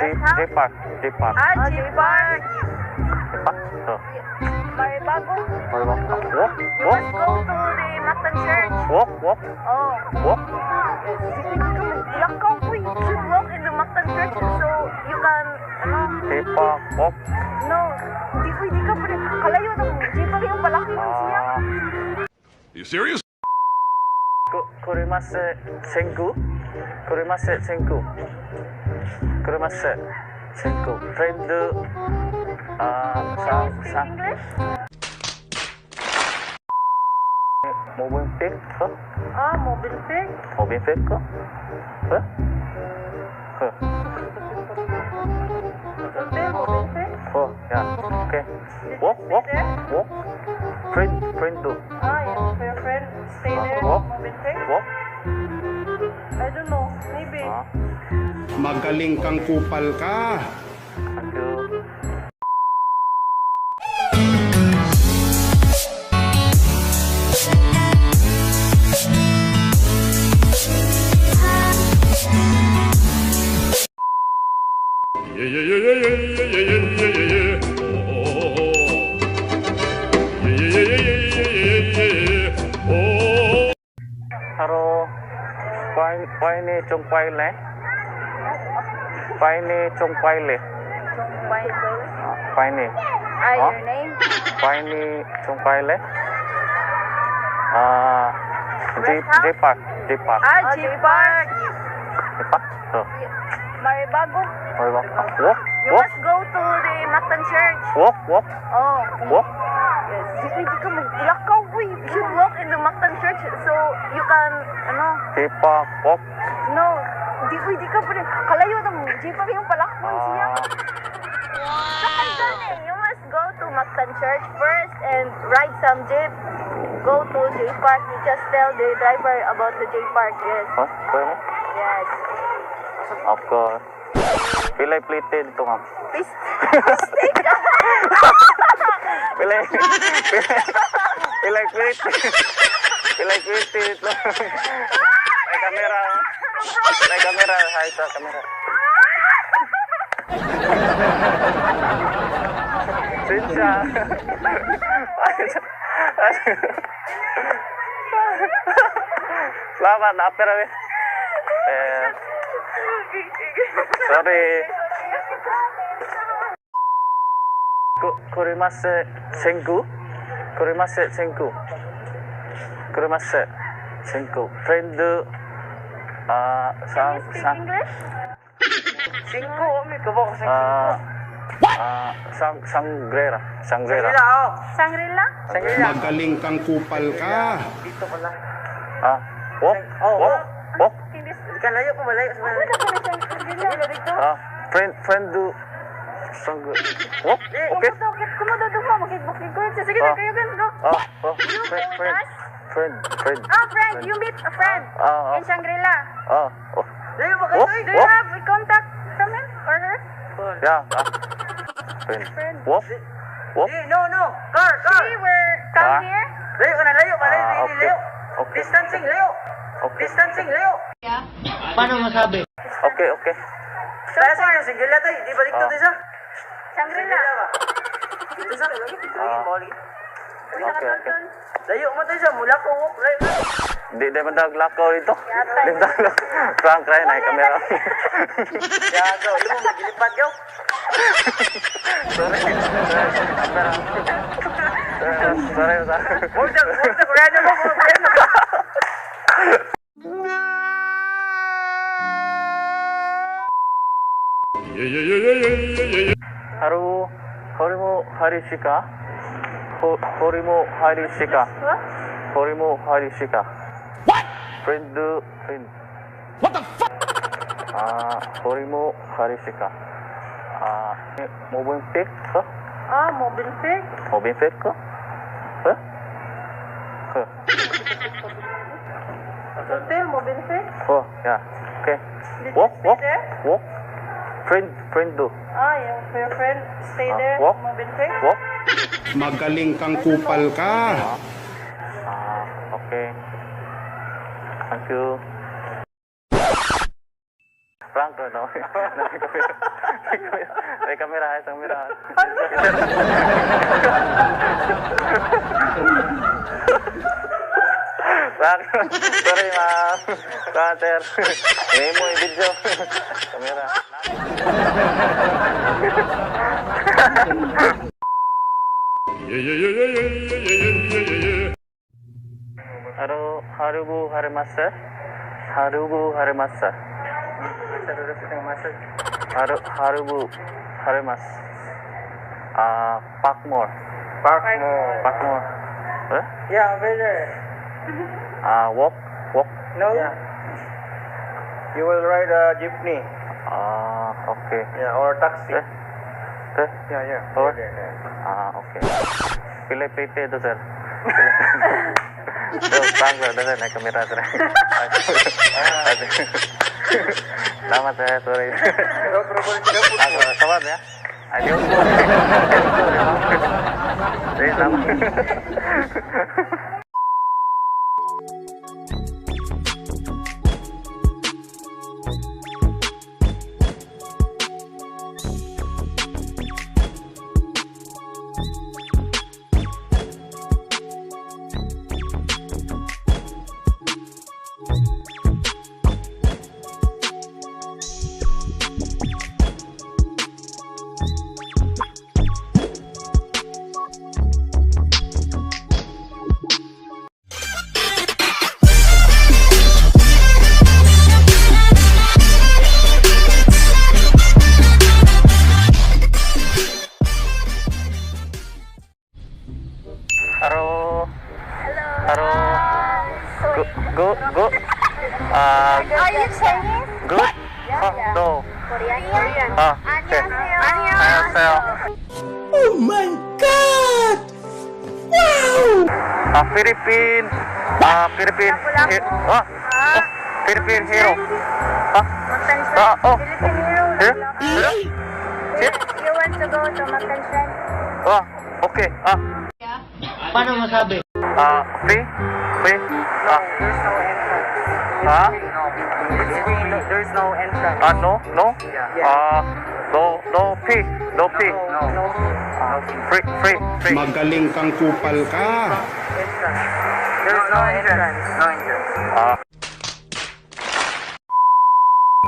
J-Park. J-Park. J-Park. J-Park? May bago. Walk? You must go to the Mactan Church. Walk? Oh. Walk? Lakaw ko. You should walk in the Mactan Church so you can, J-Park, walk? no. Di ka pa rin. Kalayo na mo. J-Park yung palaki mo siya. You serious? Kurimasu senku? Kurimasu senku? Kurimasu senku? Friend, sang English? Movenpick? Mobile pick. Movenpick? Hotel, mobile pick. Oh, yeah. Okay. Walk? Friend, do. Yeah. For your friend, stay there. Walk? Mobile pick. Walk? I don't know. Maybe. Magaling kang kupal ka. Thank you. Haro, Pai ni chung pai le? Pai ni chung pai le? Pai ni. Your name? Pai ni chung pai le? J-Park. J-Park. J-Park? May bago. Walk? You must go to the Mactan Church. Walk? Oh. Walk? Di ka maglakaw ko. You should walk in the Mactan Church so you can, J-Park, walk? no. Di ka pa rin. Kalayo na mo. J-Park yung palaki mo siya. You must go to Mactan Church first and ride some jeep. Go to J-Park. You just tell the driver about the J-Park. Yes. What? Pwede? Yes. Of course. Pilay plated ito nga. Stick. Pilay plated. Pilay plated ito. May kamera. Hay sa kamera. Sinsya. Selamat, napera rin. Sorry. Kurimasu senku? Kurimasu senku? Kurimasu senku? Friend, sang English? Singko, may kabok sa Sangrera. Sangrila, oh. Sangrila? Sangrila. Magaling kang kupal ka. Dito pala. Walk? Oh, Walk? Hindi. Ika layo ko, malayo. Ano na pala Sangrila? Dito? Friend, do. Walk? Okay? Kumadado mo. Makikbukig. Sige na, kayo guys, go. Friend. Friend. You meet a friend in Shangri-La. Layo ba kayo? Do you have a contact from him or her? Yeah. Friend. Walk? No. Car. We were come here. Layo ka na, layo. Okay. Layo. Okay. Distancing, layo. Okay. Distancing, layo. Paano masabi? Okay. Kaya sa inyo, Sangrila tayo. Di balik to isa. Shangri-La. ba? Dito sa akin, lagi. Dito lagi, bali. Okay. Layo mo tayo siya. Mula ko, layo. Di man naglakaw dito. Di man Frank Ryan ay kamera. Yago, imo magilipat yaw. Sorry. Huwag na, kurado mo. Horimo Harishika. What? Friend. What the fuck? Horimo Harishika. Movenpick? Mobile pick. Movenpick? Hotel, mobile pick. Oh, yeah. Okay. Walk? Friend, do. Yeah. For your friend, stay there. Walk? Mobile pick. Walk? Magaling kang kupal ka. Okay. Thank you. Frank ko, no? May kamera, may kamera. Sorry, ma'am. Cutter. Ngayon mo yung video. Kamera. 하루부 하르마스? 하루부 하르마스. 하루부 하르마스. Parkmore. Parkmore. Eh? Yeah, over there. Walk. No? Yeah. You will ride a jeepney. Okay. Yeah, or taxi. Yeah. Or? There. Okay. Pilih PT itu, sir. Bangga, dah naik kamera, sir. Selamat, saya sorry. Selamat ya. Adios. Selamat. Go. Are you Chinese? Good? Yeah. No. Korean? Okay. 안녕하세요. Oh my God! Philippine. Philippine hero. Philippine hero. Hero? You want to go to Mactan Shrine? Okay. Paano masabi? Free? There's no entrance. There's no entrance. No? Yeah. No fee. No. Free. Magaling kang kupal ka. Entrance. There's no entrance. No entrance.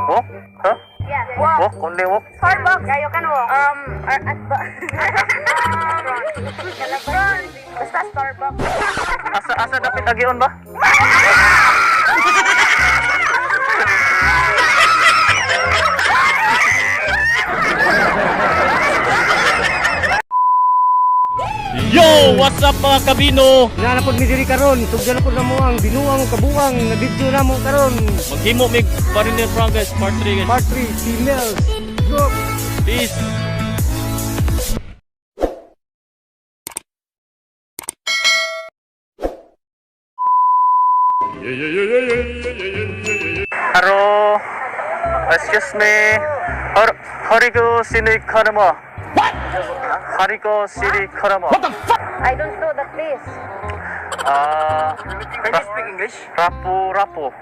Walk? Huh? Yeah. Walk? Only walk? Starbucks. Yeah, you can walk. Basta Starbucks. Asa dapat agion ba? Yo! What's up mga kabino? Nanapod mi diri karon, tugyan po na mo ang binuang kabuang na video na mo karon. Maghimo mig Mariner Frangas Part 3 guys. Part 3 females. Group. Peace! Hello. Excuse me. Harigo City Karama. Harigo City Karama. I don't know the place. Can you speak English? Rapu. Lapu-lapu.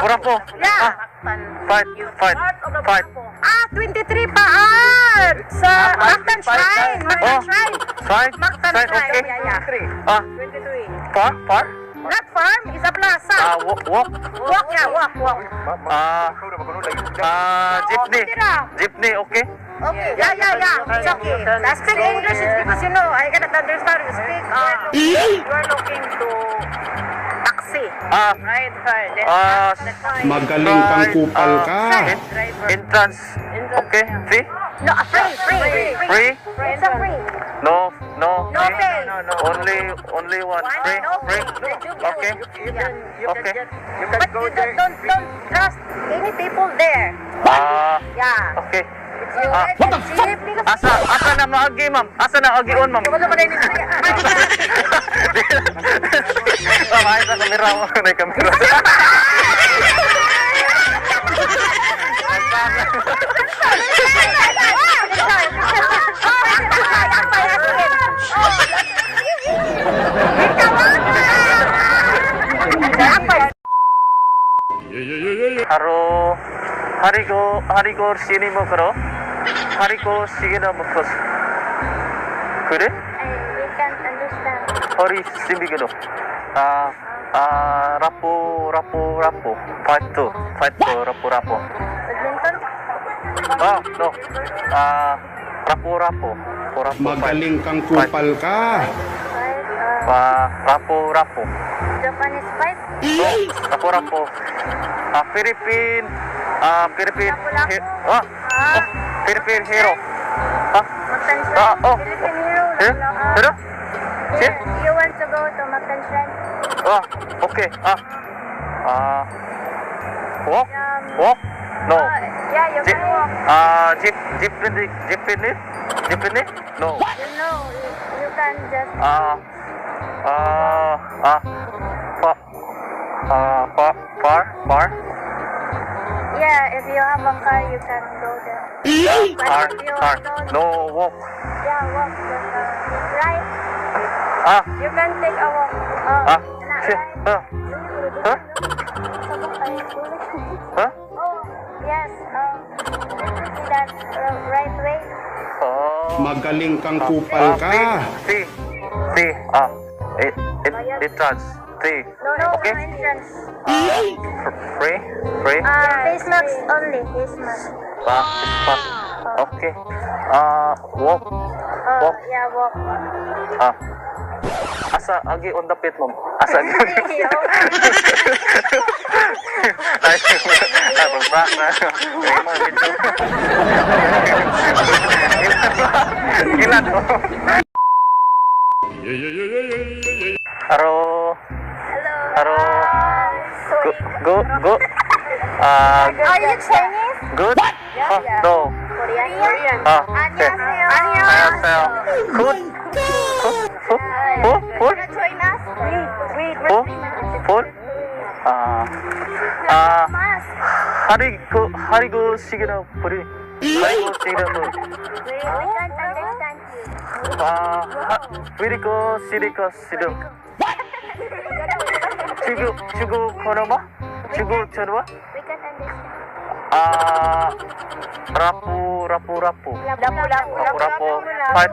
Rapu. Yeah. Fight. 23 pa sa Mactan Shrine. Fight. Mactan Okay. Shrine. Yeah. 23. Far? Not farm, is a plaza. Walk. Walk. Jeepney, okay? Okay. Yeah. It's okay. Speak English is because I cannot understand you speak. You are looking to taxi. Right. Then Magaling kang kupal ka. Entrance. Okay, free? no, free. Free? It's a free. No pay. Only one. Free? Okay. Okay. But you don't trust any people there. Yeah. Okay. What the fuck? Asa na maagi, ma'am? Asa na agion, ma'am? Wala pa rin Ay, sa kamera mo. May kamera. Haro, harigo sini mo karo. Harigo sige na mo kos. Kure? We can't understand. Hori sini karo. Rapo. Fight, rapo. Badminton? No. Rapo. Magaling kang kupal ka. Fight, Rapo. Japanese fight? Rapo. Philippine. Lapu-lapu. Philippine hero. Mountain Shrine? Oh. Philippine hero? Hero? Yeah, you want to go to Mountain Shrine? Okay. Walk? No. Yeah, you can walk. Jeepney? No. You know, you can just... Far? Yeah, if you have a car, you can go there. But Car? if you don't... No, walk. Yeah, walk. But, right? You can take a walk. Not right. Huh? Oh, yes. That's right way. Magaling kang kupal ka. See. It runs. See. No Okay. entrance. Free? Face mask only. Face mask. Okay. Walk. Yeah, walk. Asa agi on the pit mo. Asa agi. Ay, pagprak na. Ay, mga video. Ilan to? Haro. Hello. Go. Are you Chinese? Good? Yeah. No. Korean. Okay. 안녕하세요. Good? Food? Join us. Wait. Food? Mask. 하리고 시기나 뿌리. 하리고 시기나 뿌리. We can't understand you. 위리고 시리고 시름. 주고 코너마? 주고 저러마? We can't understand. 라pu. Lapu-lapu. Fight.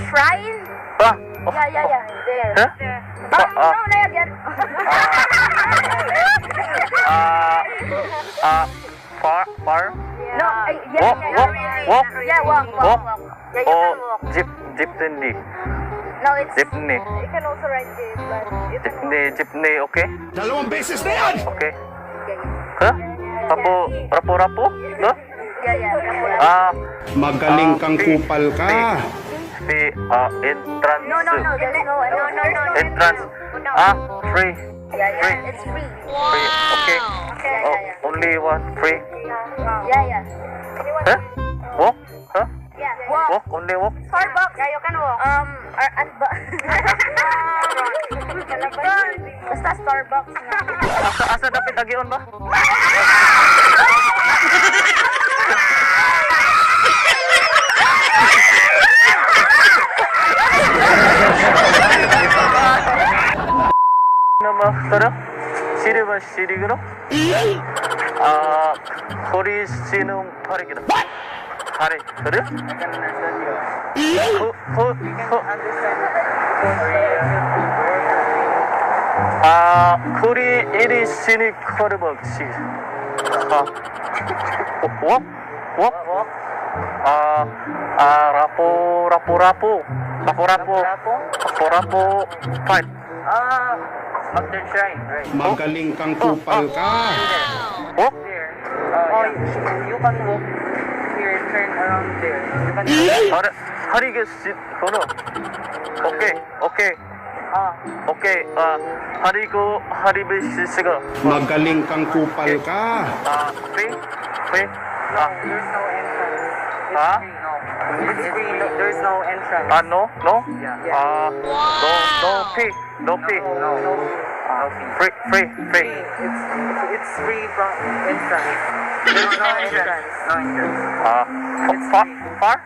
Shrine? Yeah. There. Huh? No, yan. Far? No, Walk? Yeah, walk. Yeah, you can walk. Jeepney. No, it's... Jeepney. You can also ride it, but you can walk. Jeepney, okay? Dalawang beses na yan! Okay. Huh? Rapo? No? Yeah. Magaling kang kupal ka. The entrance. No, there's no... Entrance. Free. Yeah, it's free. Free. Okay. Yeah. Only one free. Yeah. Huh? Walk? Huh? Yeah. Walk? Only walk? Starbucks. Yeah, you can walk. Basta Starbucks na. Asa dapat agion ba? Nama tara? Siri ba siri gano? Hori sinum pare gano? Pare, tara? Kuri iri sini korba si. Walk? Rapo. Fight. Mountain Shrine, right? Magaling kang kupal ka. Walk? There. You can walk here, turn around there. You can 하리게 시 kono. Okay. 하리베 시스가 Magaling kang kupal ka. free. No, there's no entrance. It's free, no. It's free, there's no entrance. No? Yeah. No fee. No fee. Free. It's free from entrance. There's no entrance. Far?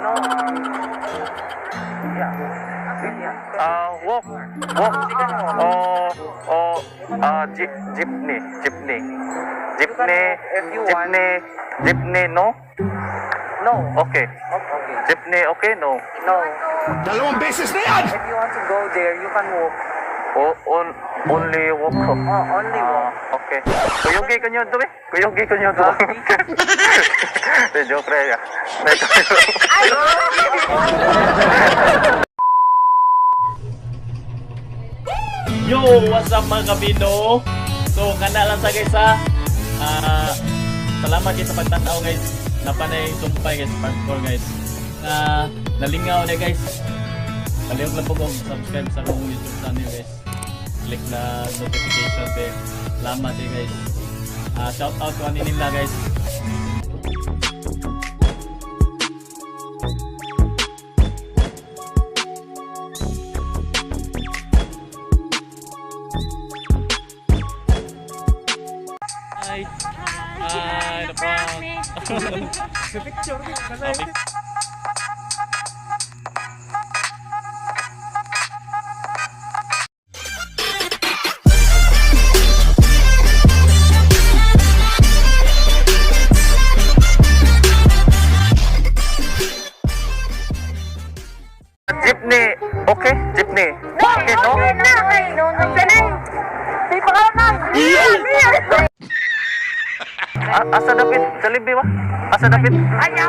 No. Yeah. Walk. Jeepney. Jeepney, no? No. Okay. Jeepney, okay, no? No. Dalawang beses na yan! If you want to go there, you can walk. Only walk. Only walk. Okay. Kuyogi ko nyo doon. Joke rin. Yo, what's up mga kabino? So, kana lang sa guys ha. Salamat kayo sa pagtanaw guys. Napanay sumpay guys, parkour guys. Nalingaw na guys. Kaliog lang po kung subscribe sa akong YouTube channel guys. Click na notification bell. Salamat guys. Shout out ko nila guys. Hi, the picture. Jeepney, okay? Jeepney. Okay, no? Asa David? Jollibee ba? Asa David? Ayaw.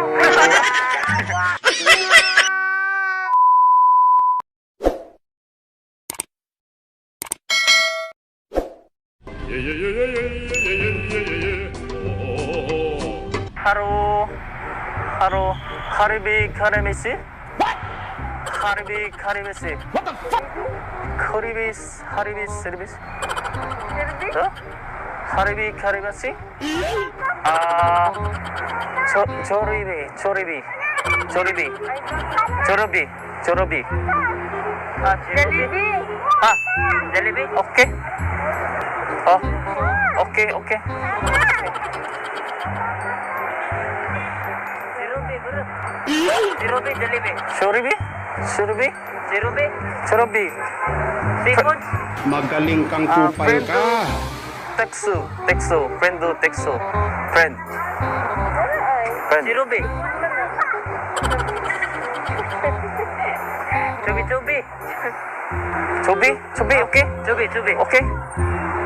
Haribi Karimisi? Haribi Karimisi. What the fuck? Haribi service? Huh? Haribi Karimisi? Jollibee. Jollibee? Okay. Oh, okay. Jollibee. Seafood? Magaling kang kupal ka. Texu. Friend. Jollibee. Chobi, okay? Jollibee. Okay?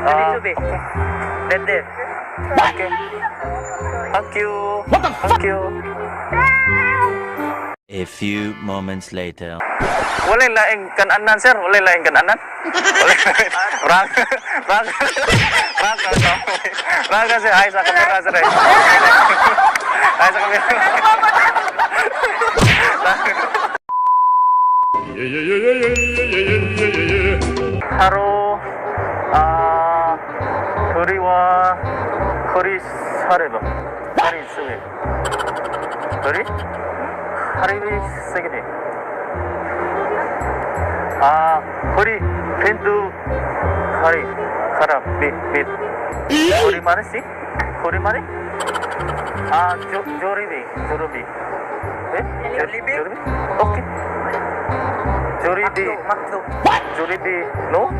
Jollibee. Okay. Thank you. A few moments later. Walay laing kananan, sir. Rang kasi ay sa kamera, sir. Ay sa kamera. Haro, kuri wa kuri sareba. Kuri suwe. Kuri? Haribi segini. Kuri pintu kari karab bit. Kuri mana sih? Kuri mana? Jollibee. Jollibee? Okay. Jollibee. No?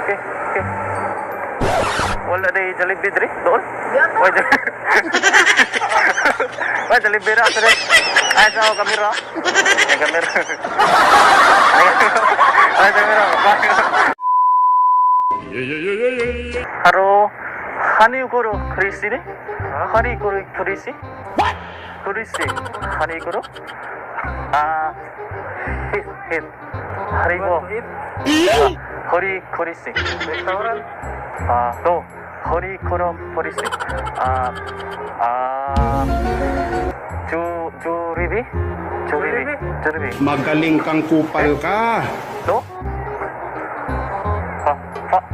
Okay. Wala day Jollibee diri doon? Why Jollibee ra diri? Ay sa kamera. Ay kamera. Haro, Hanigoro Krisi ne? Hanigoro Krisi? What? Krisi. Hanigoro? Hit. Harigo. Hori Krisi. Restaurant? No. Hori Koro Krisi. Jollibee. Magaling kang kupal ka. No?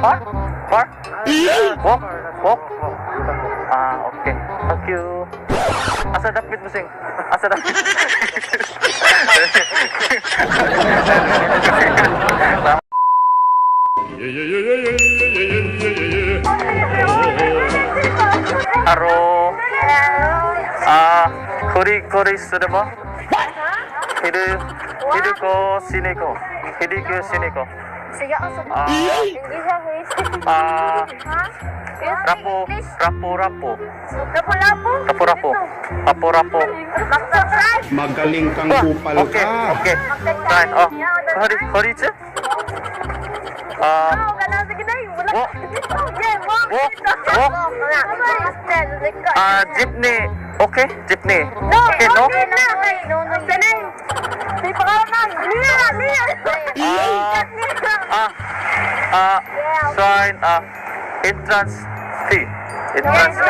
Far? Walk? Okay. Thank you. Asa dapit mo sing? Haro. Kuri suru ba? Hiduko siniko. Hiduko siniko. Sige, asa ba? Ah. English ha, please. Ah, Ha? rapo. Lapu-lapu? Rapo. Mag-subscribe? Magaling kang kupal Okay. ka. Right. Oh. Horitsu. Ah, Oo, ganun. Sige na yun. Wala. Walk. Yeah, walk. Walk. Walk. jeepney. Okay, jeepney. No, Okay, no? okay na. No. Sanay. Di pa ka na. Nia. Sign, entrance fee. Entrance No.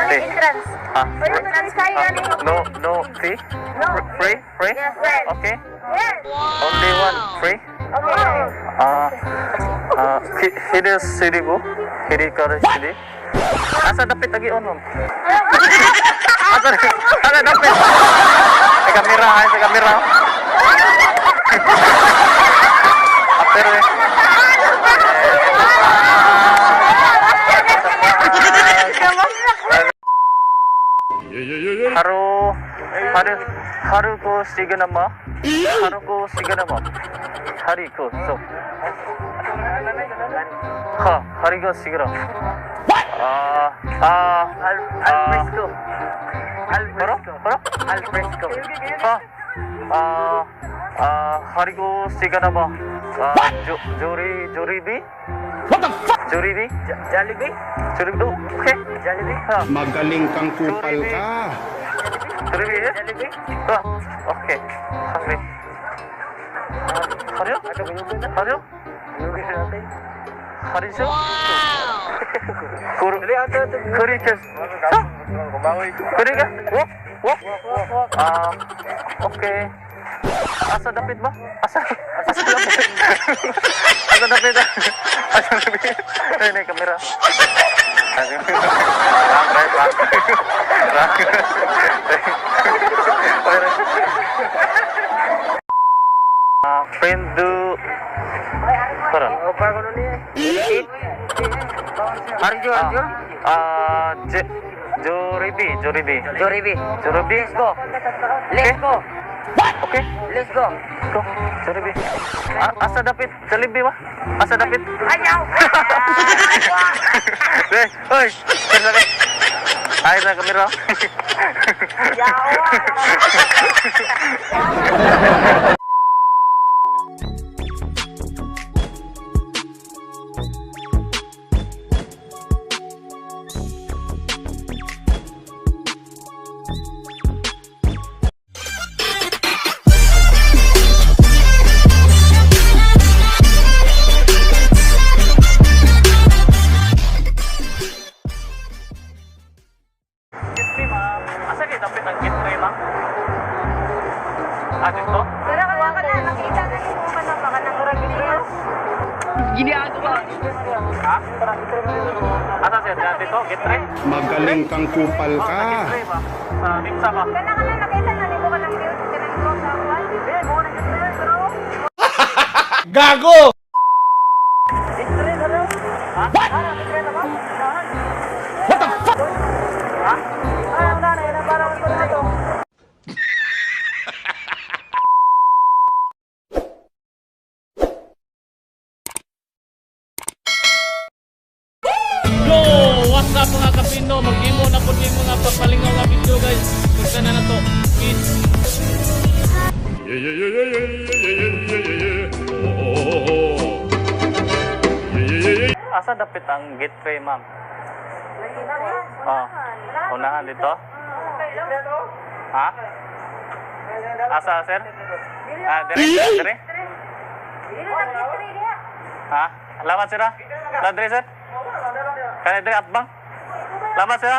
fee. Entrance. Ah, Entrance kayo ni. no fee? No. Free? Yes, yes. Okay. Yes. Only one free? Okay. Hiri siribu? Hiri kara siri? Asa dapit lagi on, ma'am? Asa dapit? Sa kamera. Pero Haruko Shiganama. Hariko, so. Hariko Shiganama. Alfresco. Hariko Shiganama. Jollibee? What the fuck? Jollibee? Jollibee? Okay. Jollibee? Magaling kang kupal ka. Jollibee? Okay. Hungry. Hario? Harisho? Kurikas? Kurikas? Walk? Okay. Asa dapit ba? Asa dapit? Ay, kamera. Pendu Kara. Arjo. Jollibee. Let's go. Okay. Let's go. Go. Jollibee. Asa dapit? Jollibee ba? Asa dapit? Ayaw. Hoy. Ay na kamera. Asa kayo dapit ang gitray, ma'am? Dito? Pero kaya ka na, nakita na yung mga na baka nang ragilyo. Ha? Asa siya? Dito? Gitray? Magaling kang kupal Sa ka. gitray ba? Sa Dimsa ba? Kana ka na nakita na, hindi mo ka nang cute. Kana ko sa awan. Hindi, mo na gitray, bro. Gago! Yo! What's up mga kapino? Mag-imo na po yung mga papalingaw nga video guys. Gusto na to. Peace. Asa dapit ang gitray, ma'am? Unahan dito? Ha? Asa, sir? Dire? Ha? Lamat, sir? Ladre, sir? Kaya dire atbang? Lamat, sir?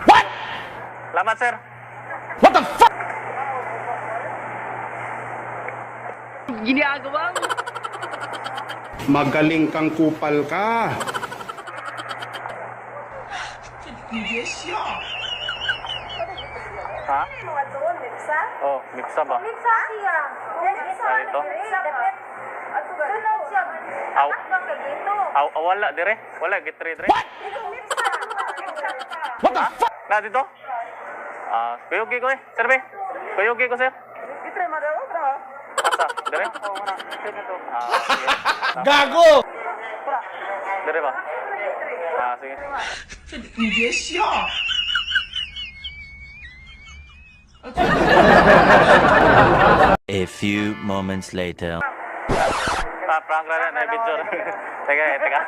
What? Lamat, sir? What the fuck? Magaling kang kupal ka. Ha? Oh, miksa ba? Miksa siya. Dito? Sunod siya. Aw. Atbang ka dito. Wala, dire? Wala, gitray, dire? Dito, miksa. What the fuck? Na dito? Kuyugi ko eh. Sir, be. Kuyugi ko, sir. Itry mo daw, bro. Asa? Dire? Oo, wala. Sige to. Sige. Gago! Dire ba? Sige. A few moments later. Prank na na video. Teka.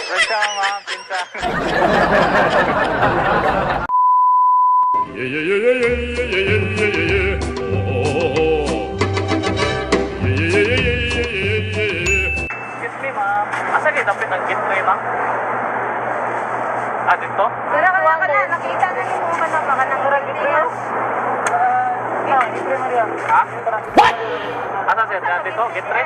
Pinsa, ma. Pinsa. Yeah, yeah, yeah, yeah, yeah, yeah, yeah, yeah, yeah, yeah. Oh, oh, oh, oh. Yeah, yeah, yeah, yeah, yeah, yeah, yeah, yeah, yeah. Excuse me, ma'am. Asa kayo dapat ang gate tray, ma'am? Dito? Pero kaya ka na, nakita na ni mo man baka nang ragdito. Ha? Asa sir? Dito? Gate tray?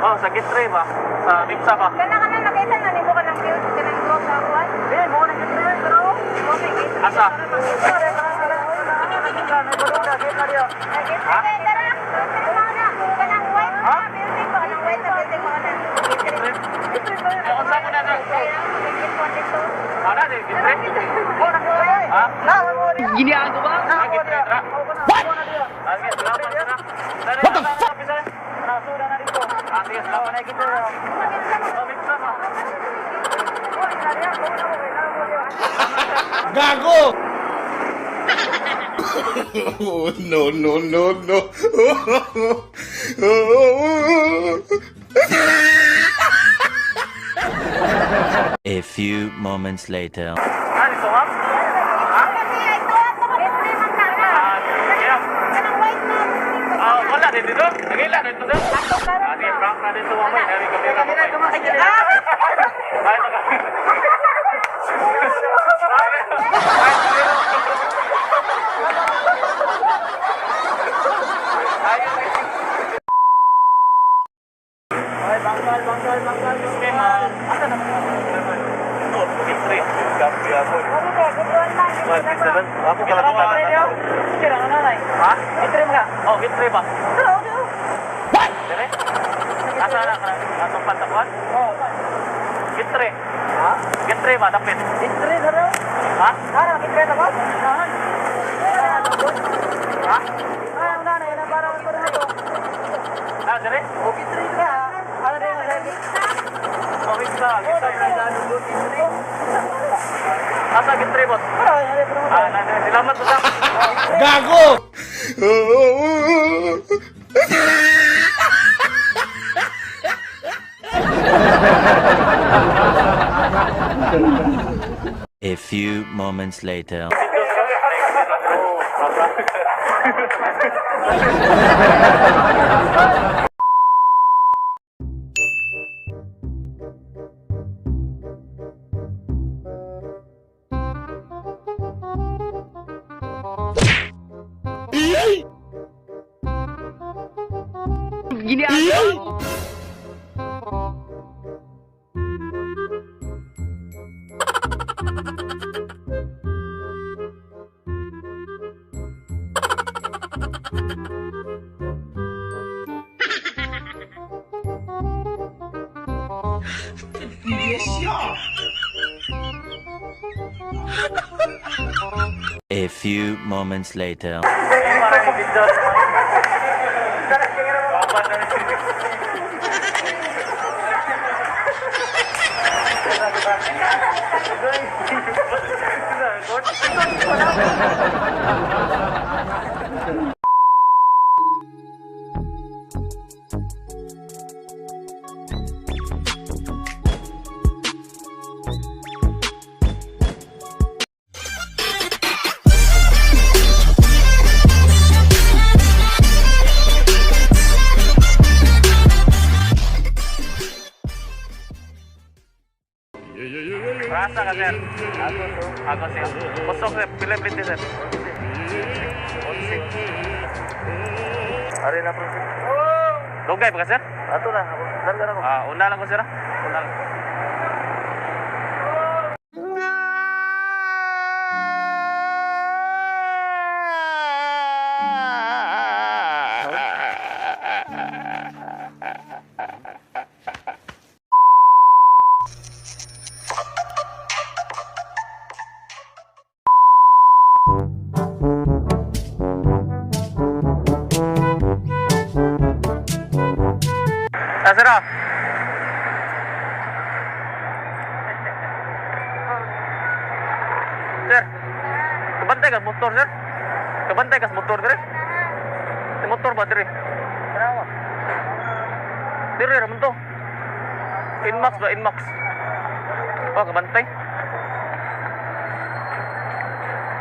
Oh, sa gate tray ba? Sa Bimsa ba? Kana ka na nakita na ni mo ka ng view ka ng duwag sa awan. Mo na gitri, pero. Okay, gate. Asa? Ha? Kanang white. Ha? Building ko, kanang white na building ko na. Kung saan mo na na? Ano? Gate tray? Ha? Giniago ba? Gate tray, tra? Sige, salamat sir. What the fuck? Nasuda na dito. Sige, salamat na gate tray. Oh, Bimsa ba? Gago! Oh, no, no, no, no. A few moments later. Dito, ma'am? Wala din dito. Nagila dito sir. Sige, prank na dito mamay. Dari kamera mo. Ay, taka. Ay, banggal. Sige, ma'am. Asa na? Ito, Gitri. Gabi ako. Ako pala ko na. Sige lang, nanay. Ha? Itry mo ka. Oh, Gitri ba? Dire? Asa na? Atong pantakuan? Oo. Gitri. Ha? Gitri ba? Dapit. Itry na daw. Ha? Ano, itry na ba? Ha? Ang nanay, na parang ito na ito. Dire? O, itry ka. Ano din, Oh, Bimsa. Asa Gitri, boss? Salamat po sa. Gago! A few moments later. A few moments later. Rasa ka, sir? Ako, sir. Pusok, sir. Pilipit, sir. Ari na, bro. Dugay pa ka, sir? Ato na. Darga ako. Una lang ko, sir. Una lang. sir ah. Sir, kabantay ka motor sir? Kabantay ka motor dire? Si motor ba dire? Kenapa? Dire raman to. Inmax ba Inmax? Oh, kabantay.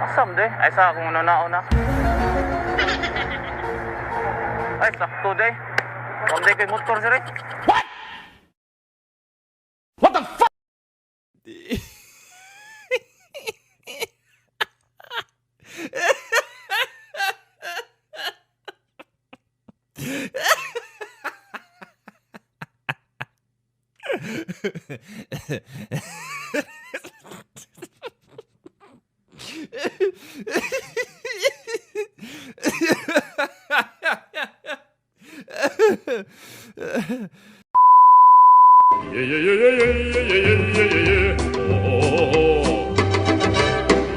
Asam de, ay sa akong nauna. Ay sakto de. Kamday kay motor sir eh. Yeah, yeah, yeah, yeah, yeah, yeah, yeah, yeah, yeah, yeah. Oh.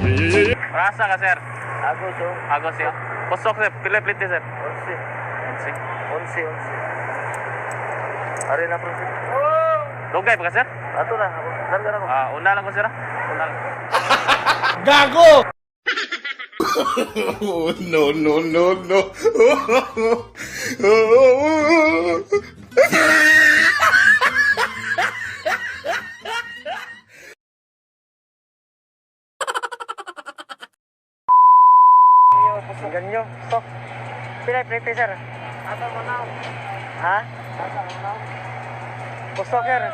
Yeah, yeah, yeah, yeah. Rasa ka sir? Agus oh. Agos yun. Pusok sir, pila plite sir. 11. 11. 11. Ari na bro. Dugay pa ka sir? Ato na ako. Nandar ako. Una lang ko sir ah. Una lang. Oh, no, no, no, no. Ganyo. Sok. Pila plate sir? Ato mo na. Ha? Ato mo na. Pusok sir.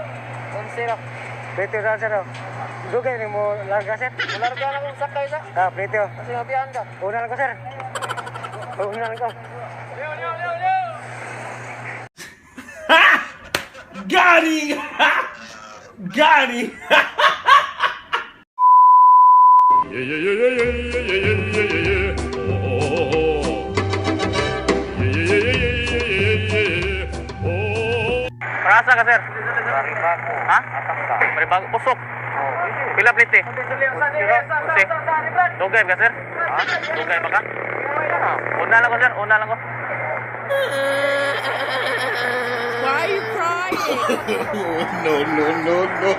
11. Plate na sir. Dugay ni mo larga sir. Larga na kung sakay sa. Ah, plate. Kasi mabiyan ka. Una lang ko sir. Una lang ko. Got him! Yeah, yeah, yeah, yeah, yeah, yeah, yeah, yeah, yeah, yeah. Oh. Yeah, yeah, yeah, yeah, yeah, yeah, yeah, yeah. Oh. Rasa ka sir? Maribago. Ha? Maribago. Pusok. Pila plite? Dugay ka sir? Ha? Dugay pa ka? Una lang ko sir, una lang ko. Oh, no, no, no, no.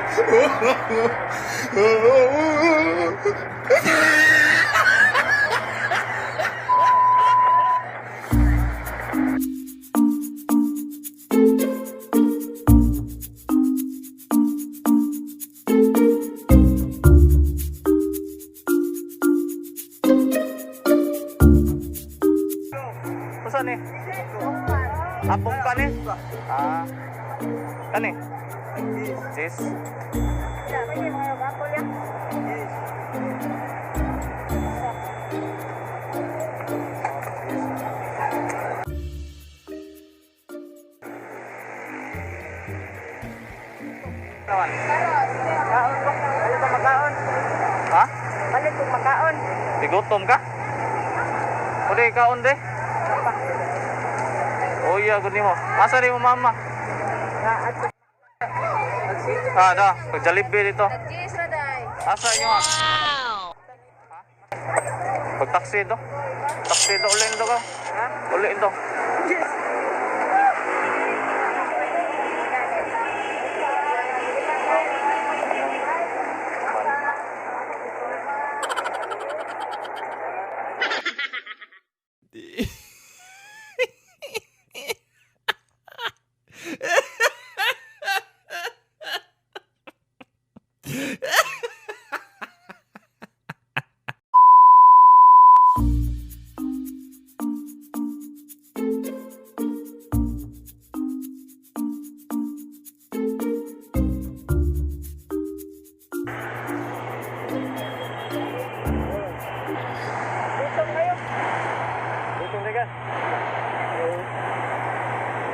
Pusa ni? Apong ka ni? Kani? Sis? Kawan? Kaon ko. Balik ko makaon. Ha? Balik ko makaon. Tigutom ka? Uli, kaon de? Oh iya, guni mo. Asa rin mo mama? Da. Pag-Jollibee dito. Cheese na day. Asa nyo ah? Pag-taxi do. Taxi do, uliin do ka. Uliin do.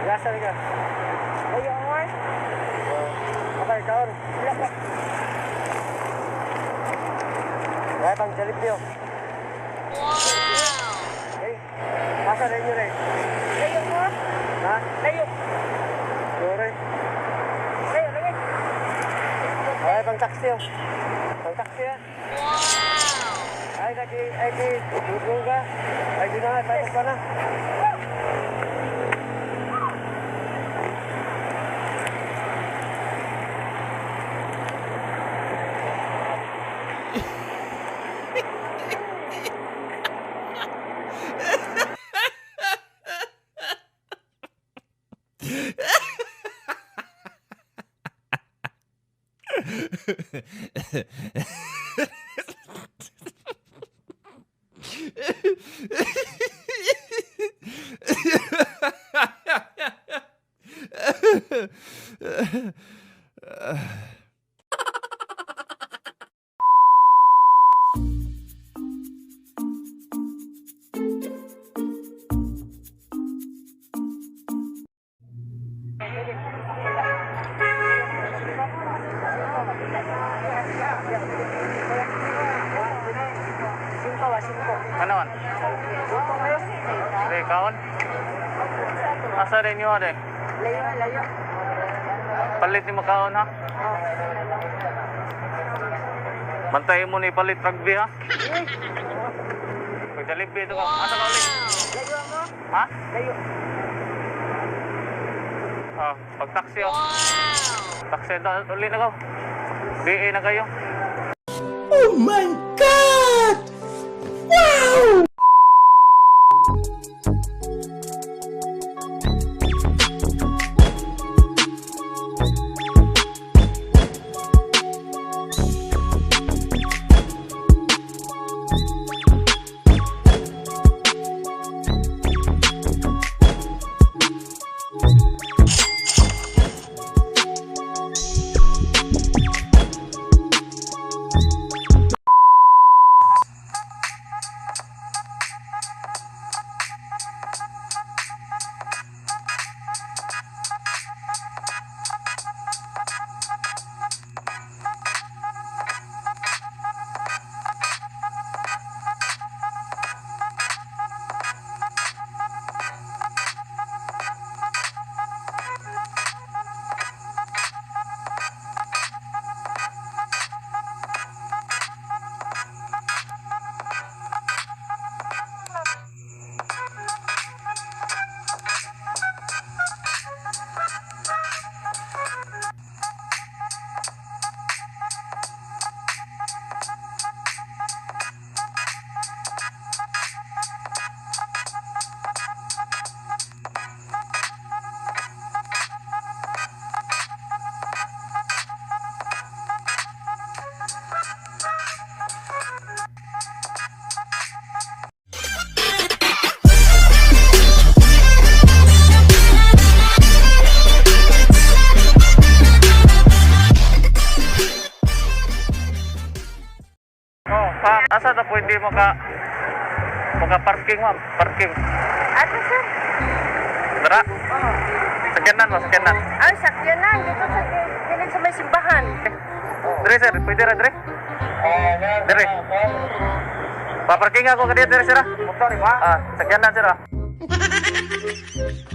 Lasa ka. Ayo, oy. Apa kaon? Sila pa. Ay, pang Jollibee. Wow. Okay. Asa rin yun eh. Layo mo. Ha? Layo. Sorry. Layo, layo. Ay, pang taxi. Pang taxi ah. Wow. Ay, lagi, dudong ka. Ay, di na, tayo pa na. Ano man? Dre, kaon? Asa rin nyo, Dre? Layo. Palit ni makaon, ha? Bantayin mo ni palit rugby, ha? Pagdalib ito ka. Asa ka ulit? Layo mo? Ha? Layo. Ah, pag-taxi, oh. Taxi na ulit na ko. BA na kayo. Oh my God! Wow! Oh, asa na pwede parking, ma'am? Parking. Ato, sir? Dara? Sakyanan mo, sakyanan. Ay, sakyanan. Dito sa gilid sa may simbahan. Dre, sir. Pwede ra, Dre? Dre. Paparking ako ka dito, Dre, sir, ah. Ah, sakyanan, sir, ah.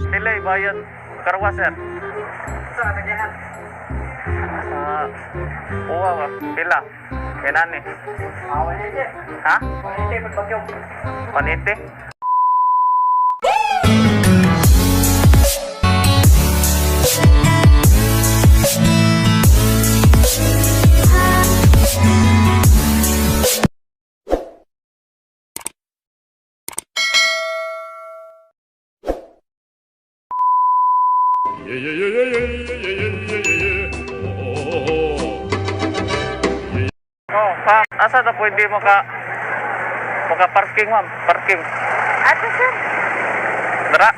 Pila bayad karwa, sir? Uwa ba? Pila? Kenani? Ha? Panite? Yeah, yeah, yeah, yeah, yeah, yeah, yeah, yeah, yeah, yeah. Oh. Oh, asa na pwede parking, ma'am? Parking. Ato, sir? Dara?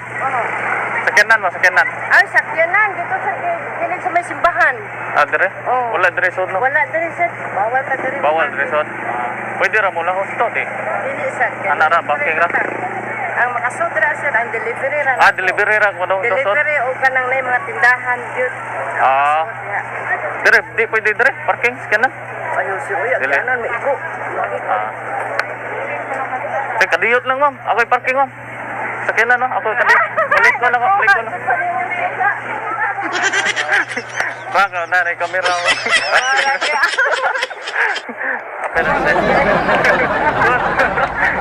Sakyanan mo, sakyanan. Ay, sakyanan. Dito sa gilid sa may simbahan. Ah, Dre? Oo. Wala, Dre, sod, no? Wala din, sir. Bawal ka din. Bawal, Dre, sod. Pwede ra mo lang hosto, di? Dili, sir. Ana ra, parking ra? Ang makasudra, sir, ang delivery ra. Ah, delivery ra mo daw sod? Delivery o kanang na mga tindahan, yun. Ah. Dre, di pwede, Dre? Parking, sakyanan? Ayusin ko yan. Dili. Kanan, may igo. Ah. Kadiyot lang, ma'am. Ako'y parking, ma'am. Sakyanan, no? Ako'y kadiyot. Balik ko na, ma'am. Balik ko na. Baka, nanay, kamera mo. Pero, sir.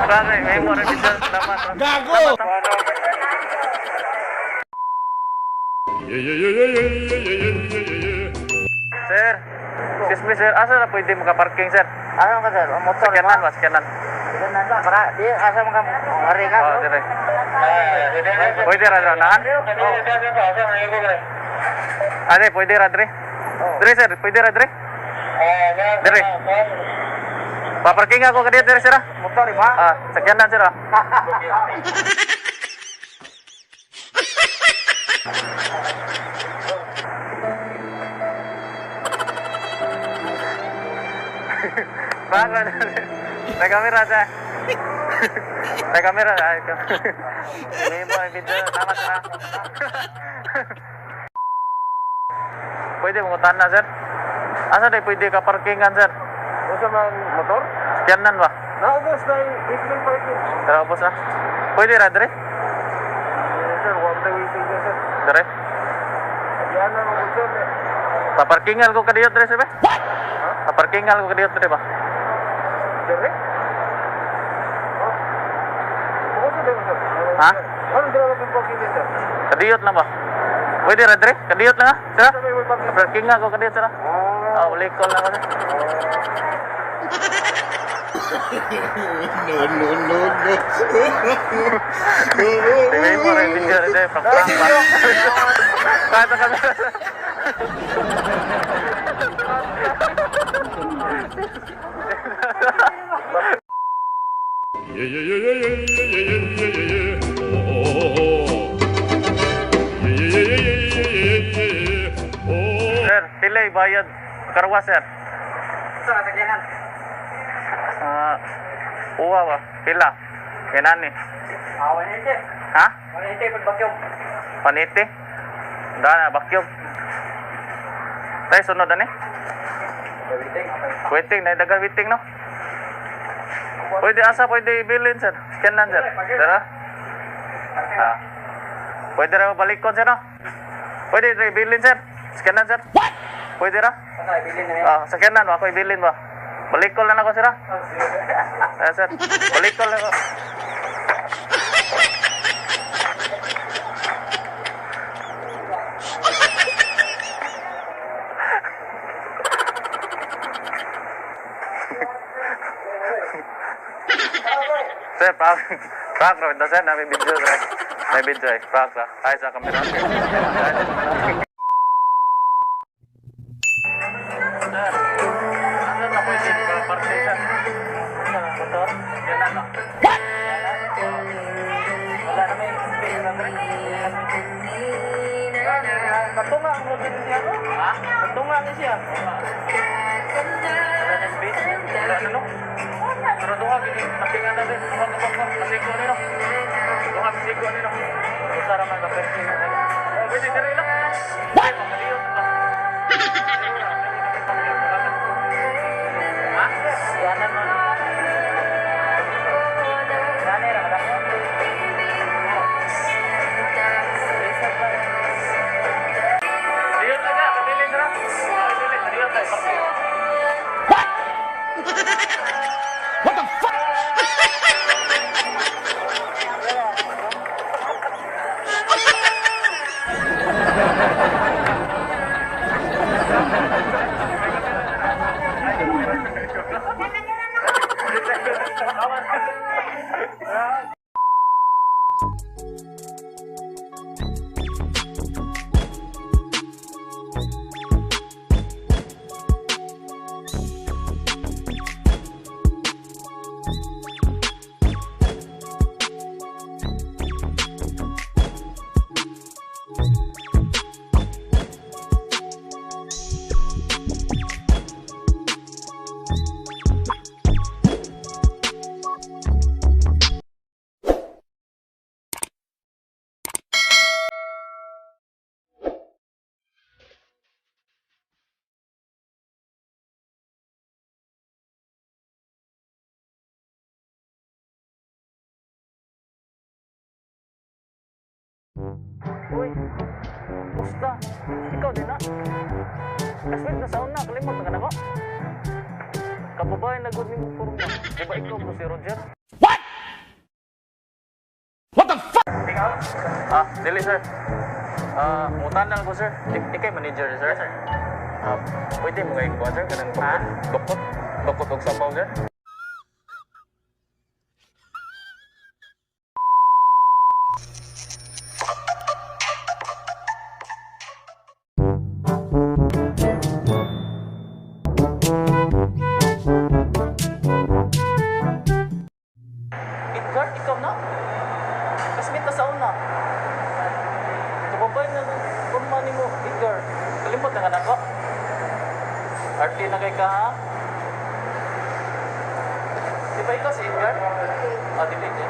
Baka, may mo rin dito. Gago! Yeah, yeah, yeah, yeah, yeah, yeah, yeah, yeah, yeah. Sir, excuse me, sir. Asa na pwede makaparking, sir? Ano ka, sir? Motor, Sakyanan ba? Sakyanan. Sakyanan ba? Para, di, asa mo ka, ngari ka? Oh, dire. Pwede ra, Dre. Naan? Ade, pwede ra, Dre. Dre, sir. Pwede ra, Dre. Dire. Paparking ako ka dito, sir. Motor, ba? Sakyanan, sir. Bago. May kamera, sir. May kamera. May mo ang video. Tama, sir. Pwede mo na, sir. Asa na pwede ka parkingan, sir? Usa man motor? Sakyanan ba? Naubos na yung evening parking. Tara, boss na. Pwede ra, dire? Sir, huwag na waiting na, sir. Dire? Yan na mga sir. Paparkingan ko kadiyot, dire, sir, ba? Paparkingan ko kadiyot, dire ba? Sir, eh? Bukod sa dito, sir. Ha? Anong dalawa yung parking niya, sir? Kadiyot lang ba? Pwede ra, dire? Kadiyot lang, ha? Sir? Paparkingan ko kadiyot, sir, ha? Ulit call lang ako, sir. No, no, no, no. Tingnan mo rin, video rin, dire. Prank ba? Kata kami. Yeah, yeah, yeah, yeah, yeah, yeah, yeah, yeah, yeah, yeah. Oh, oh, oh. Yeah, yeah, yeah, yeah, yeah, yeah, yeah, yeah. Oh. Sir, pilay, bayad. Karwa, sir. Sa sakyanan. Uwa ba? Pila? Ganani. Wanite. Ha? Wanite, pagbakyong. Paniti? Dana, vacuum. Tay, sunod ani? Waiting, na dagang waiting, no? Pwede asa, pwede ibilin, sir. Scanan, sir. Tara. Pwede ra balikon, sir, no? Pwede ra ibilin, sir. Scanan, sir. What? Pwede ra? Scanan, ako ibilin ba? Balikon lang ako, sir, ha? Sir. Balikon lang ako. Sir, prank ra ito, sir. May video, sir. May video, eh. Prank ra. Ay, sa kamera. Sir, ano na pwede ka parte, sir? Motor? Yan ano? What? Wala na may space na, sir. Katunga ang model niya, no? Ha? Katunga niya siya. Wala na space? Wala na, no? Pero doha gini patingan na din. Doha pasigo nino. Doha pasigo nino. Usara man ka perking na. Oh, pwede dire lang. What? Ha? Yanan mo. Yanan ra kada. Diyon lang ka, kadili ra. Kadili, diyon tay parking. Uy, pusta. Ikaw din na. Kaswit na sauna, kalimot na ka na ko. Kababae na good ning purong na. Di ba ikaw po si Roger? What? What the fuck? Dili sir. Mutan lang ko sir. Ikay manager sir. Pwede mo kayo kuha sir. Kanang dokot. Dokot og sapaw sir. Sakit na sa una. Kababay na kurma ni mo, Edgar. Kalimot na ka na ko. RT na kay ka ha? Di ba ikaw si Edgar? Oh, di ba ito?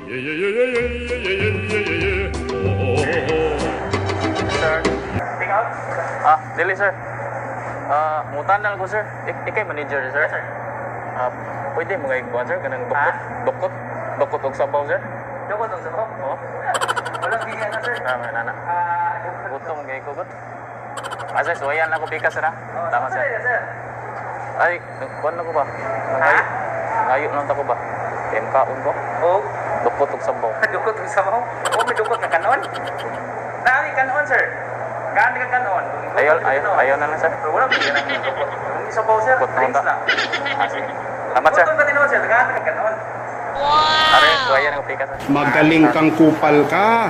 Yeah, yeah, yeah, yeah, yeah, yeah, yeah, yeah, yeah, yeah. Oh, oh, oh. Sir. Pick out? Dili sir. Mutan na ko sir. Ikay manager sir. Pwede mo ngayon kuhan sir, kanang dokot. Dokot og sabaw sir. Dokot og sabaw? Oo. Walang bigyan na sir. Nana. Gutom ngayon ko gut. Sir, suwayan na ko pika sir ha. Tama sir. Ay, kuhan na ko ba? Ngayo lang ta ko ba? Kaon ko? Oo. Dukot og sabaw. Dukot og sabaw? Oo, may dukot na kanon. Nami kanon sir. Gaan ka kanon. Ayaw na lang sir. Wala bigyan na dukot. Yung sabaw sir, drinks lang. Sige. Salamat sir. Dukot ka tinuod sir, gaan ka kanon. Wow! Are, suwayan ang pika sir. Magaling kang kupal ka.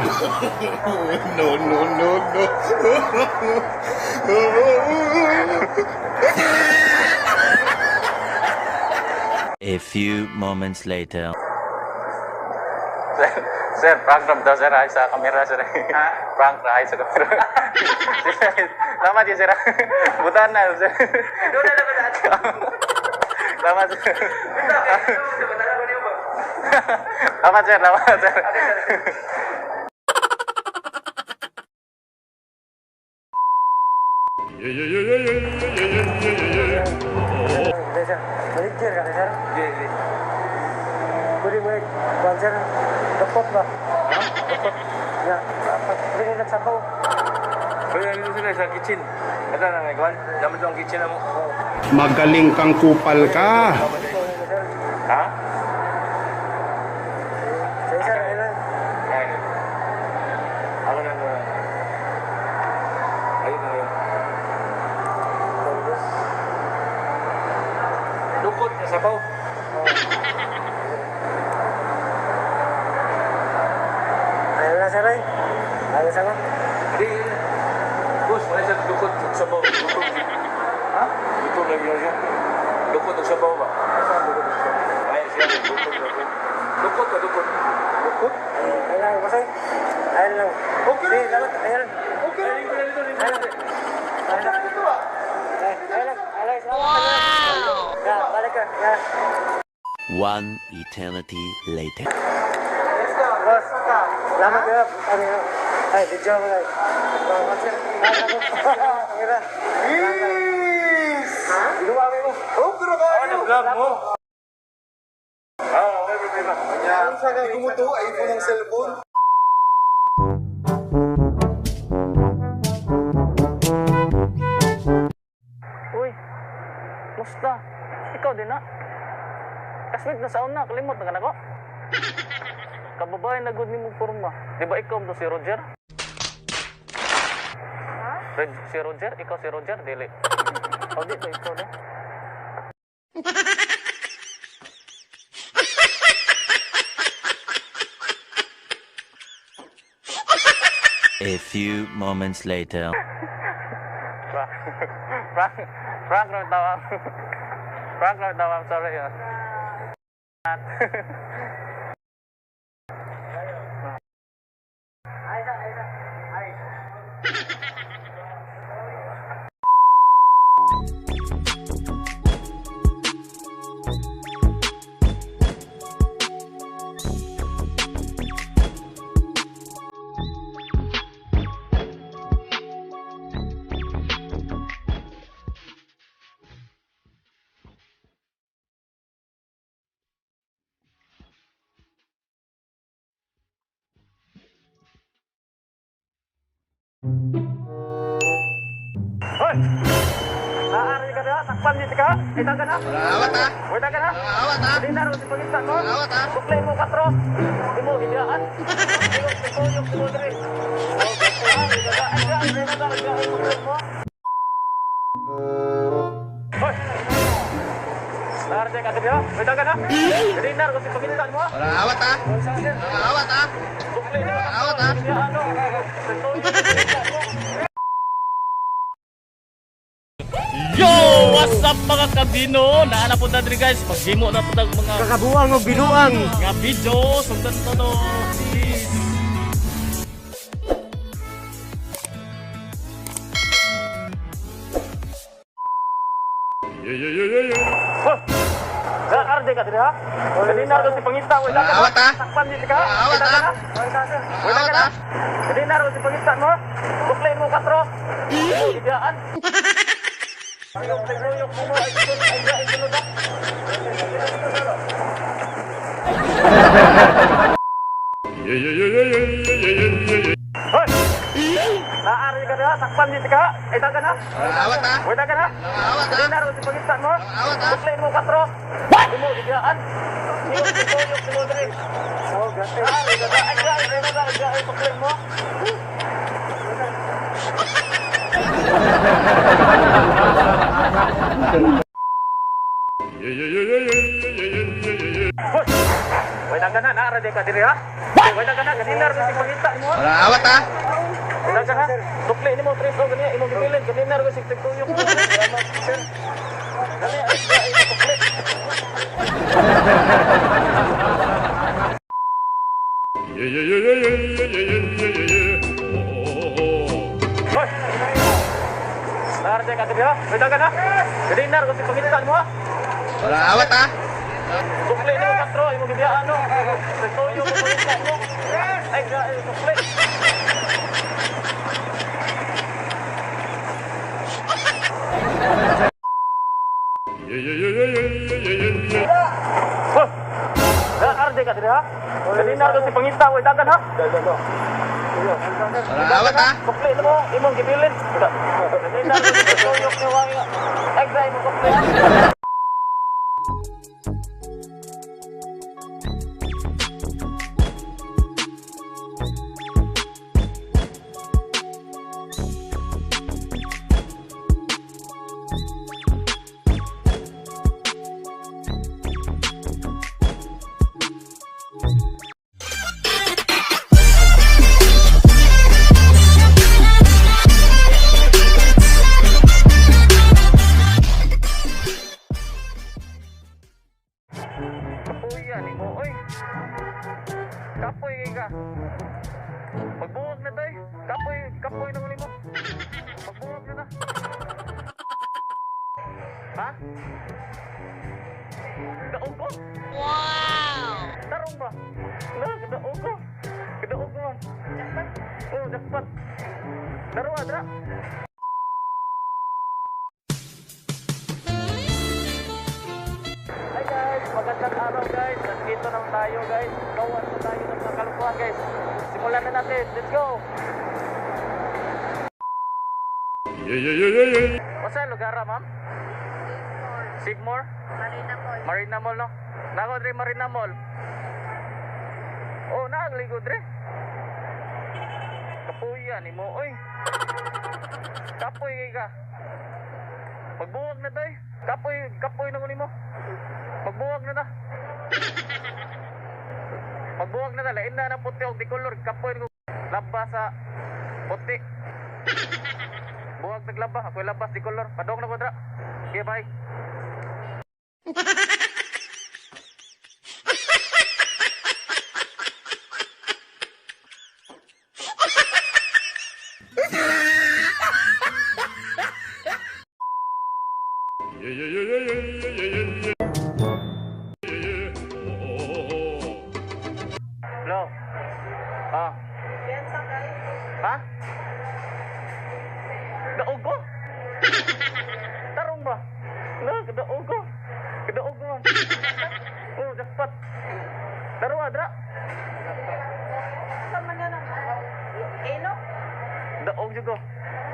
No, no, no, no. A few moments later. Sir, prank ram daw sir ay sa kamera sir. Ha? Prank ra ay sa kamera. Salamat ya sir. Butan na sir. Doon na ba dati? Salamat sir. Salamat sir, salamat sir. Yeah, yeah, yeah, yeah, yeah, yeah, yeah, yeah, yeah. Oh, oh. Sir, manager ka sir? Hindi. Pwede mo kuhan sir, dokot ba? Dokot. Ya, pwede na sabaw. Pwede na dito sila sa kitchen. Ito na nga, kuhan. Daman ito ang kitchen na mo. Magaling kang kupal ka. Ha? Sir, ayun. Ako na nga. Ayun na yun. Dukot na sabaw. Ayun na sir ay. Ayun sa ko. Hindi. Boss, wala siya dukot sa sabaw. Dukot. Ha? Dukot lagi na siya. Dukot sa sabaw ba? Ay, siya. Dukot. Dukot ka, dukot. Dukot? Ayun lang, boss ay. Ayun lang. Okay lang. Salamat. Ayun. Okay lang. Ayun lang. Wow! Ya, balik ka. Ya. One eternity later. Boss, salamat ka. Ay, video mo ay. Salamat sir. Mira. Yes! Ginawa mo. Oh, pero ka. Ano vlog mo? Yan sa gumuto iPhone ng cellphone. Uy, musta? Ikaw din na? Kasmit na sa una, kalimot na ka na ko? Kababae na good ni mo porma. Di ba ikaw to si Roger? Ha? Si Roger? Ikaw si Roger? Dili. O di to, ikaw na. A few moments later. Frank lang tawag. Frank lang tawag, sorry. Hoy! Naari ka na, takpan dito ka. Kita ka na. Awat ha. Wala ka na. Awat ha. Hindi na rin si Pagitan mo. Awat ha. Suklay mo katro. Hindi mo hidaan. Yung kumudri. Hoy! Naari ka na. Wala ka na. Hindi na rin si Pagitan mo. Awat ha. Awat ha. Suklay mo. Awat ha. Ano? mga kabino, naana po diri guys, maghimo na po mga Kakabuang o binuang. nga video, sundan to no. Yeah, yeah, yeah, yeah, yeah. Arde ka diri ha. Kanina ro si pangita, wala ka. Awat ha. Takpan di ka. Awat ha. Wala ka na. Kanina ro si pangita mo. Buklain mo 4. Bigyan. Ayok mo ay sunod na. Yeah, yeah, yeah, yeah, yeah, yeah, yeah, yeah, yeah. Hoy! Naari ka na, takpan di ka. Ay taga na. Awat ha. Wala ka na. Awat ha. Kanina ro si pangita mo. Awat ha. Buklain mo 4. What? Mo bigyan. Ayok mo diri. Oh, gante. Ay, buklain mo. Yeah, yeah, yeah, yeah, yeah, yeah, yeah, yeah, yeah. Wala ka na, naarade ka diri ha. Wala ka na, kanina ro si pangita mo. Awat ha. Wala ka na. Sukli ni mo 3 ganyan, imo gibilin kanina ro si tigtuyok mo. Salamat sir. Dali ay sukli. Yeah, yeah, yeah, yeah, yeah, yeah, yeah, yeah, yeah, yeah. Oh, oh, oh. Hoy! Naarade ka diri ha. Wala ka na. Kanina ro si pangita mo ha. Awat ha. Sukli ni mo 4, imo gibiyaan no. Tigtuyok mo pangita mo. Ay, sukli. Yeah, yeah, yeah, yeah, yeah, yeah, yeah, yeah. Hoy! Naarade ka diri ha. Kanina ro si pangita, wala ka na. Awat ha. Sukli ni mo, imo gibilin. Kanina ro si tigtuyok ni wangi. Ay, mo sukli ha. Kapoy yan, imo, oy. Kapoy kay ka. Magbuwag na tayo. Kapoy na ulit mo. Magbuwag na na. Ha? Daog ko? Wow! Tarong ba? Na, daog ko. Daog ko man. Oh, jackpot. Daro, adra. Hi guys, magandang araw guys. Nandito na tayo guys. Gawan na tayo ng mga kalukuhan guys. Simulan na natin. Let's go! Yeah, yeah, yeah, yeah, yeah. What's that lugar ma'am? Sigmore? Marina Mall. Marina Mall no? Nako dre Marina Mall. Oh, nagligo dre. Kapuyan imo oy. Kapoy kay ka. Magbuwag na tay. Kapoy na kunin mo. Magbuwag na ta. Magbuwag na ta. Lain na ng puti o di color. Kapoy ko. Labas sa puti. Buwag naglaba. Ako'y labas di color. Padong na ko dra. Okay, bye. Yeah, yeah, yeah, yeah, yeah, yeah, yeah, yeah. Yeah, yeah. Oh, oh, oh. Hello? Ah. Ha? Daog ko? Tarong ba? No, kadaog ko. Kadaog ko man. Oh, jackpot. Daro adra. Sama na lang. Eno? Daog jud ko.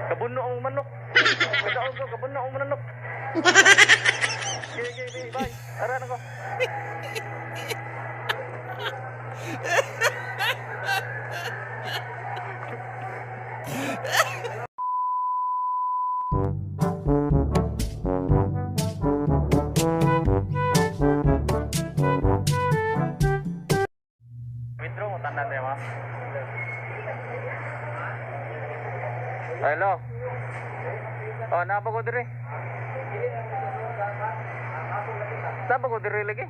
Kabuno ang manok. Kadaog ko, kabuno ang manok. Okay, bye. Ara na ko. Withdraw mo tanan deh, Mas. Hello. Oh, napa ko dire? Saan ba ko diri lagi?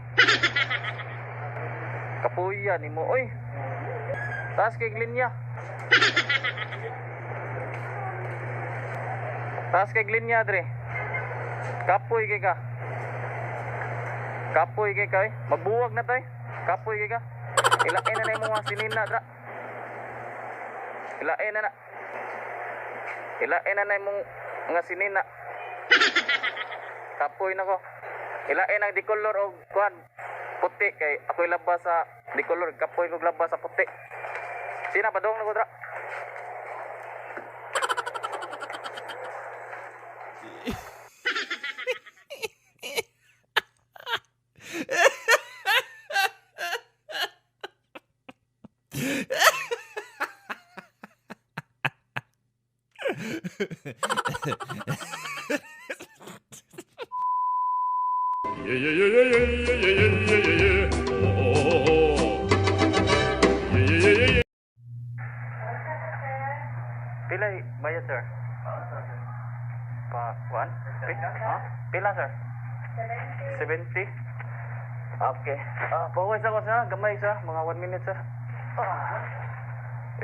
Kapuya ni mo, oy. Taas kay linya. Taas kay linya, dre. Kapoy kay ka. Kapoy kay ka, eh. Magbuwag na tay. Kapoy kay ka. Ilain na mo mga sinina, dra. Ilain na. Ilain na mo mga sinina. Kapoy na ko. Ilain ang dikolor og kuan puti kay ako'y labas sa dikolor, kapoy ko labas sa puti. Sina padong na ko dra. Yeah, yeah, yeah, yeah, yeah, yeah, yeah, yeah, yeah, yeah. Oh, oh, oh, oh. Yeah, yeah, yeah, yeah, yeah. Pila bayad sir? Pa kuan? Ha? Pila sir? 70. Okay. Pawis ako sa gamay sa mga 1 minute sir.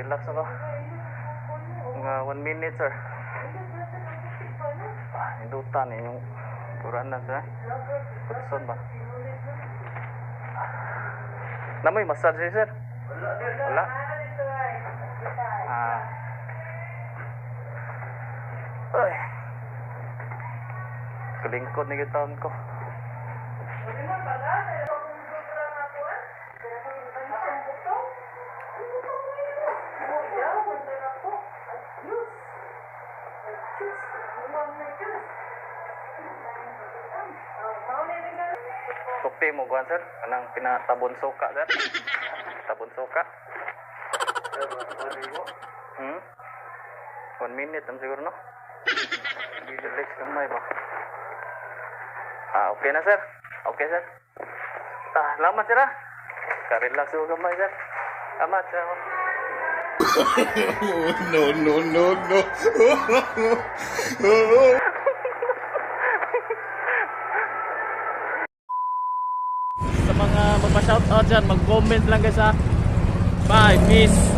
Relax ako. Mga 1 minute sir. Indutan yung puranan sir. Putson ba? Namoy massage sir? Wala. Ay. Kalingkod ni gitaon ko. Tukti mo kuan sir, kanang pinatabon suka sir. Tabon suka. 1 minute ang siguro no. Relax kamay ba? Okay na sir. Okay sir. Salamat sir. Ka-relax ko kamay sir. Salamat sir. No, no, no, no. Sa mga magpa-shoutout dyan, mag-comment lang guys ha. Bye, peace.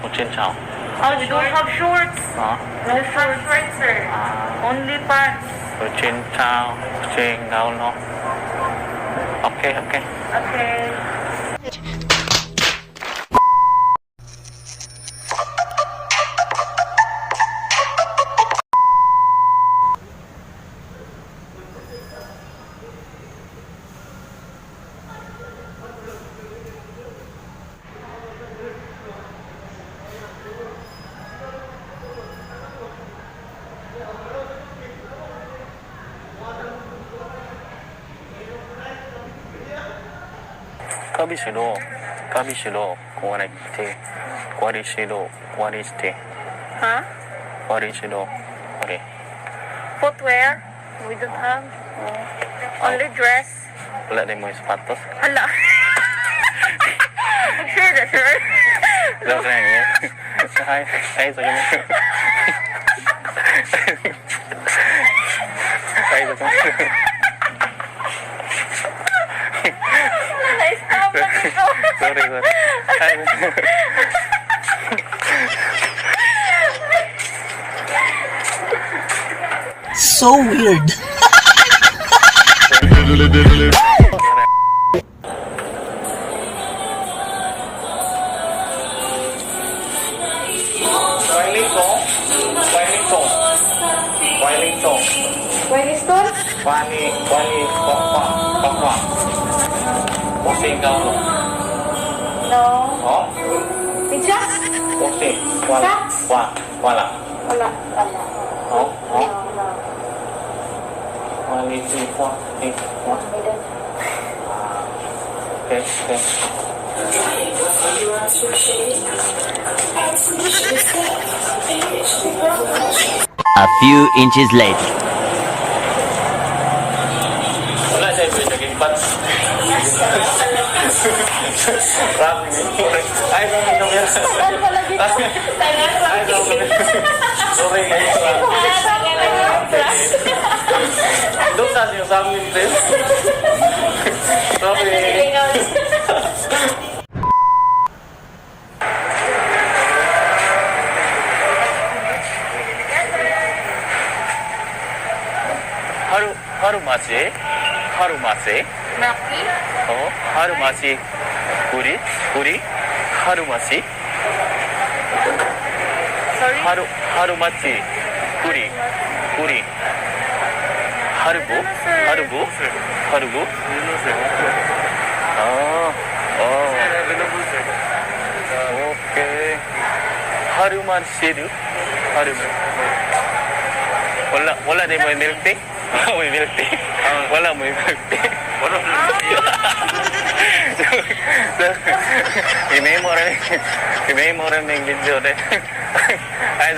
Kuchin chow. Oh, you don't have shorts? Huh? No shorts, right, sir? Only pants. Kuchin chow. Kuchin chow no. Okay, okay. Okay. Kabishiro, what is it? Huh? What is it? Footwear? We don't have. Only dress. Wala din mo yung sapatos. Hala. Sure, that's right. That's right. Hi. Hi, so you Hi, so Na-stop na dito. Sorry. so weird. Wellington? No. Pizza? Socks? Wala. A few inches later. Wala siya yung naging pants. Ay, nung yan. Sorry guys. Doon na yung sa amin din. Sorry. 하루마치? 하루마치 우리? 하루마치? Sorry? 하루마치 우리 하루부? 오케이 하루마치루? wala din mo yung milk tea? May milk tea? Wala mo yung milk tea? I-memo rin yung video din. Ay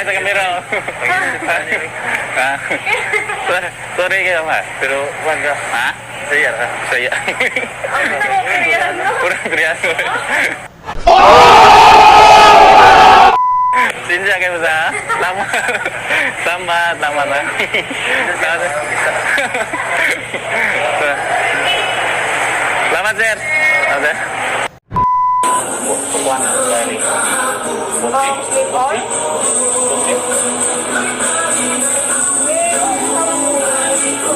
sa kamera. Sorry kayo ma. Pero wala. Ha? Saya. Kurang Koreano. Sinja kayo sa tama na. Selamat sir. Warna dari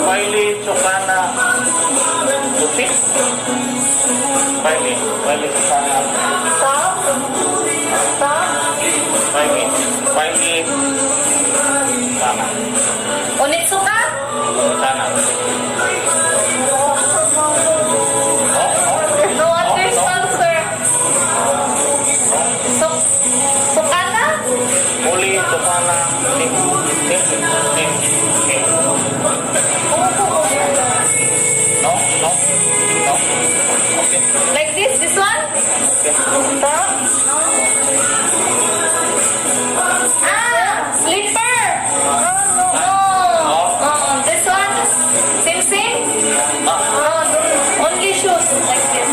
Paili Chokana putih. Paili Chokana. Paili sama. Onitsuka? Sana. No understand, sir. Sukana? Muli Chokana. No. Okay. Like this one? Slipper! No. This one? Sing? Only shoes like this.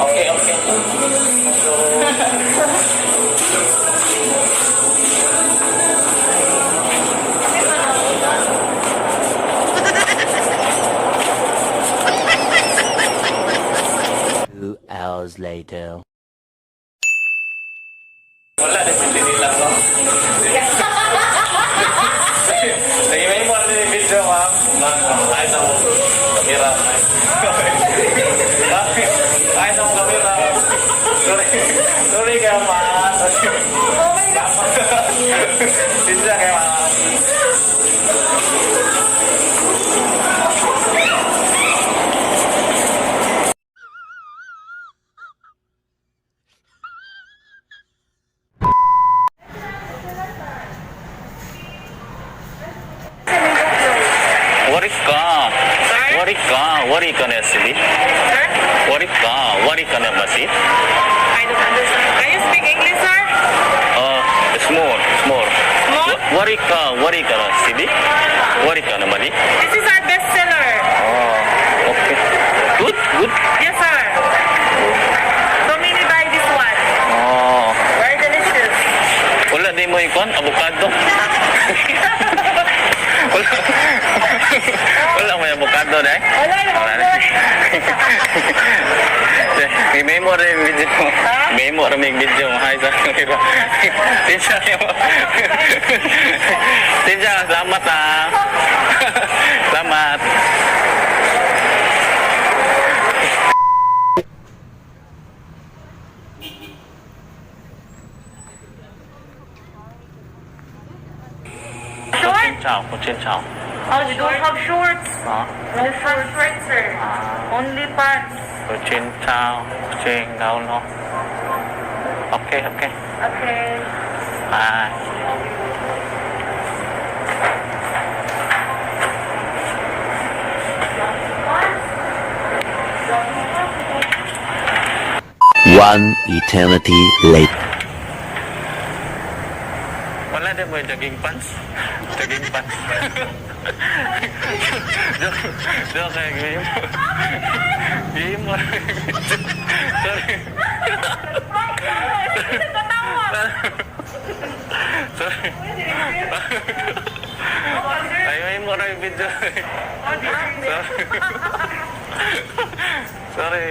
Okay. Hours later. Wala na pwede nila, no? Sige, may mo rin yung video, ma'am. Ay, na mo. Kamera. Ay, na mo kamera. Sorry kayo, ma'am. Sinja kayo, ma'am. What are you gonna see? What are you gonna see? I don't understand. Can you speak English, sir? Small. Small? What are you gonna see? What are you gonna money? This is our bestseller. Oh, okay. Good. Yes, sir. So many buy this one. Oh. Very delicious. Wala din mo ikon, avocado. Wala mo yung avocado, dahil? Wala yung avocado. May memo rin yung video mo. Memo rin yung video mo. Hi, sa kamera. Tinsya mo. Tinsya, salamat ah. Salamat. Kuchin chow. Oh, you don't have shorts. Ah, No shorts, sir. Only pants. kuchin chow. Kucing daw, no? Okay. Okay. Bye. One eternity later. Wala din mo yung jogging pants? Jogging pants. Joke kayo, game mo. Game mo. Sorry. Sorry. Ayaw mo na yung video. Sorry.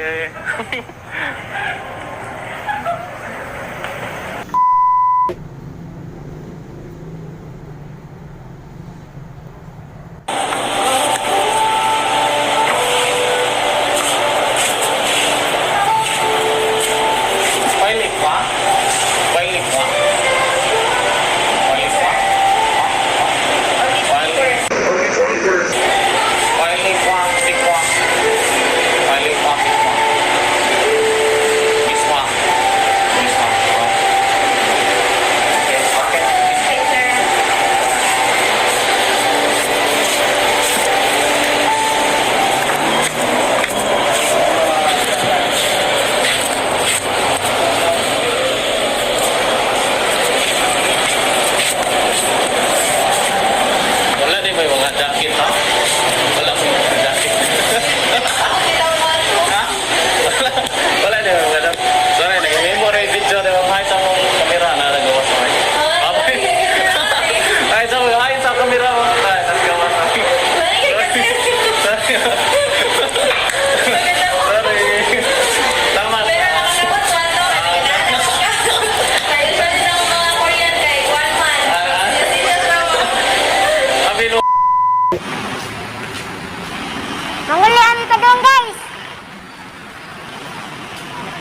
Mangulian ka doon, guys.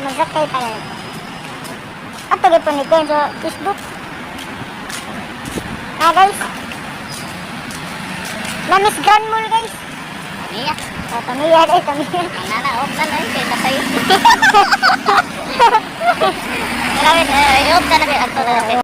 Magsakay tayo. At tuloy-punitin sa Facebook. Guys. Namis Grand Mall, guys. Tamiya. Tamiya, guys. Tamiya. Nanaok na lang. Kaya tayo. Grabe, iok ka na kayo.